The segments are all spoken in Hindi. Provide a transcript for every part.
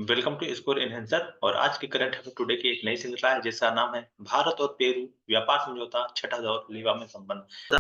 वेलकम टू स्कोर एनहेंसर और आज के करंट अफेयर टुडे की एक नई श्रृंखला है जिसका नाम है भारत और पेरू व्यापार समझौता छठा दौर लीवा में संपन्न।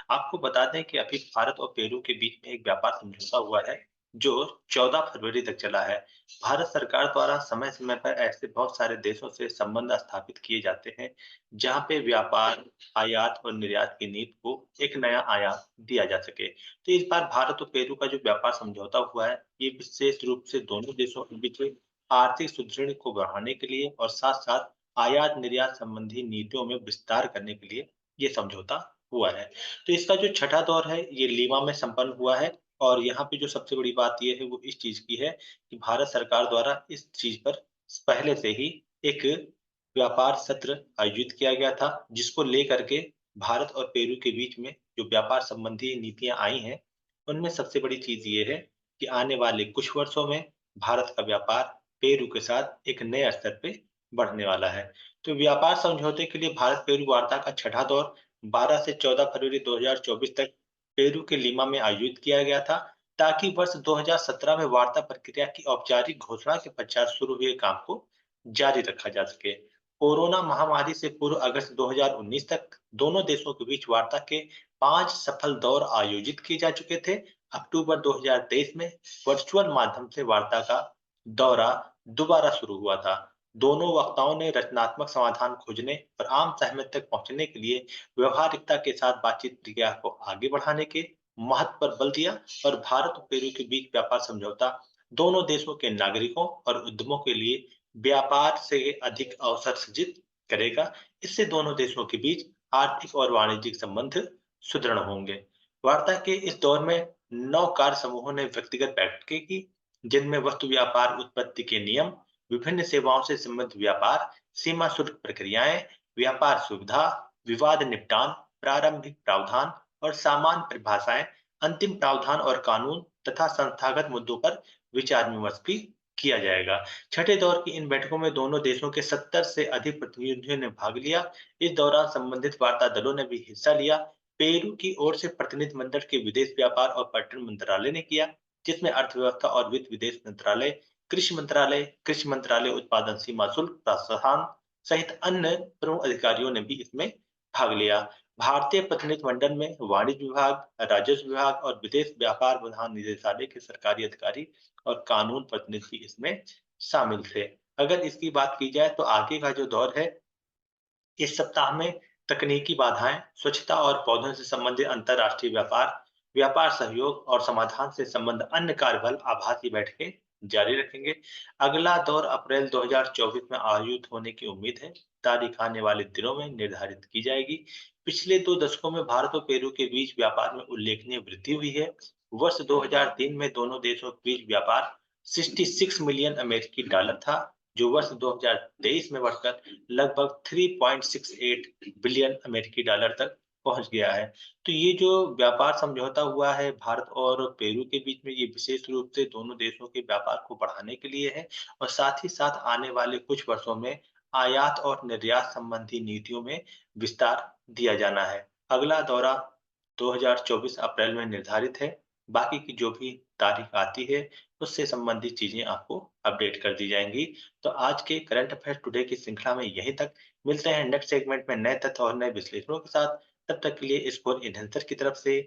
आपको बता दें कि अभी भारत और पेरू के बीच में एक व्यापार समझौता हुआ है जो 14 फरवरी तक चला है। भारत सरकार द्वारा समय समय पर ऐसे बहुत सारे देशों से संबंध स्थापित किए जाते हैं जहां पे व्यापार, आयात और निर्यात की नीति को एक नया आयाम दिया जा सके। तो इस बार भारत और पेरू का जो व्यापार समझौता हुआ है ये विशेष रूप से दोनों देशों के बीच आर्थिक सुदृढ़ को बढ़ाने के लिए और साथ साथ आयात निर्यात संबंधी नीतियों में विस्तार करने के लिए ये समझौता हुआ है। तो इसका जो छठा दौर है ये लीमा में संपन्न हुआ है और यहाँ पे जो सबसे बड़ी बात ये है वो इस चीज की है कि भारत सरकार द्वारा इस चीज पर पहले से ही एक व्यापार सत्र आयोजित किया गया था जिसको लेकर के भारत और पेरू के बीच में जो व्यापार संबंधी नीतियां आई हैं उनमें सबसे बड़ी चीज ये है कि आने वाले कुछ वर्षों में भारत का व्यापार पेरू के साथ एक नए स्तर पे बढ़ने वाला है। तो व्यापार समझौते के लिए भारत पेरू वार्ता का छठा दौर 12 से 14 फरवरी 2024 तक पेरू के लीमा में आयोजित किया गया था ताकि वर्ष 2017 में वार्ता प्रक्रिया की औपचारिक घोषणा के पश्चात शुरू हुए काम को जारी रखा जा सके। कोरोना महामारी से पूर्व अगस्त 2019 तक दोनों देशों के बीच वार्ता के 5 सफल दौर आयोजित किए जा चुके थे। अक्टूबर 2023 में वर्चुअल माध्यम से वार्ता का दौरा दोबारा शुरू हुआ था। दोनों वक्ताओं ने रचनात्मक समाधान खोजने और आम सहमति तक पहुंचने के लिए व्यवहारिकता के साथ बातचीत प्रक्रिया को आगे बढ़ाने के महत्व पर बल दिया और भारत और पेरू के बीच व्यापार समझौता दोनों देशों के नागरिकों और उद्यमों के लिए व्यापार से अधिक अवसर सृजित करेगा। इससे दोनों देशों के बीच आर्थिक और वाणिज्यिक संबंध सुदृढ़ होंगे। वार्ता के इस दौर में 9 कार्य समूहों ने व्यक्तिगत बैठकें की जिनमें वस्तु व्यापार उत्पत्ति के नियम, विभिन्न सेवाओं से संबंधित व्यापार, सीमा शुल्क प्रक्रियाएं, व्यापार सुविधा, विवाद निपटान, प्रारंभिक प्रावधान और सामान्य परिभाषाएं, अंतिम प्रावधान और कानून तथा संस्थागत मुद्दों पर विचार विमर्श भी किया जाएगा। छठे दौर की इन बैठकों में दोनों देशों के 70 से अधिक प्रतिनिधियों ने भाग लिया। इस दौरान संबंधित वार्ता दलों ने भी हिस्सा लिया। पेरू की ओर से प्रतिनिधि मंडल के विदेश व्यापार और पर्यटन मंत्रालय ने किया, जिसमें अर्थव्यवस्था और वित्त विदेश मंत्रालय, कृषि मंत्रालय उत्पादन सीमा शुल्क प्रोत्साहन सहित अन्य प्रमुख अधिकारियों ने भी इसमें भाग लिया। भारतीय प्रतिनिधि मंडल में वाणिज्य विभाग, राजस्व विभाग और विदेश व्यापार महानिदेशालय के सरकारी अधिकारी और कानून प्रतिनिधि भी इसमें शामिल थे। अगर इसकी बात की जाए तो आगे का जो दौर है इस सप्ताह में तकनीकी बाधाएं, स्वच्छता और पौधों से संबंधित अंतर्राष्ट्रीय व्यापार, व्यापार सहयोग और समाधान से संबंध अन्य कार्यबल आभासी बैठकें जारी रखेंगे। अगला दौर अप्रैल 2024 में आयोजित होने की उम्मीद है। तारीख आने वाले दिनों में निर्धारित की जाएगी। पिछले 2 दशकों में भारत और पेरू के बीच व्यापार में उल्लेखनीय वृद्धि हुई है। वर्ष 2003 में दोनों देशों के बीच व्यापार 66 मिलियन अमेरिकी डॉलर था, जो वर्ष 2023 में बढ़कर लगभग 3.68 बिलियन अमेरिकी डॉलर तक पहुंच गया है। तो ये जो व्यापार समझौता हुआ है भारत और पेरू के बीच में ये विशेष रूप से दोनों देशों के व्यापार को बढ़ाने के लिए है और साथ ही साथ आने वाले कुछ वर्षों में आयात और निर्यात संबंधी नीतियों में विस्तार दिया जाना है। अगला दौरा 2024 अप्रैल में निर्धारित है। बाकी की जो भी तारीख आती है उससे संबंधित चीजें आपको अपडेट कर दी जाएंगी। तो आज के करंट अफेयर टुडे की श्रृंखला में यहीं तक। मिलते हैं नेक्स्ट सेगमेंट में नए तथ्य और नए विश्लेषणों के साथ। तब तक के लिए स्कोर एनहेंसर की तरफ से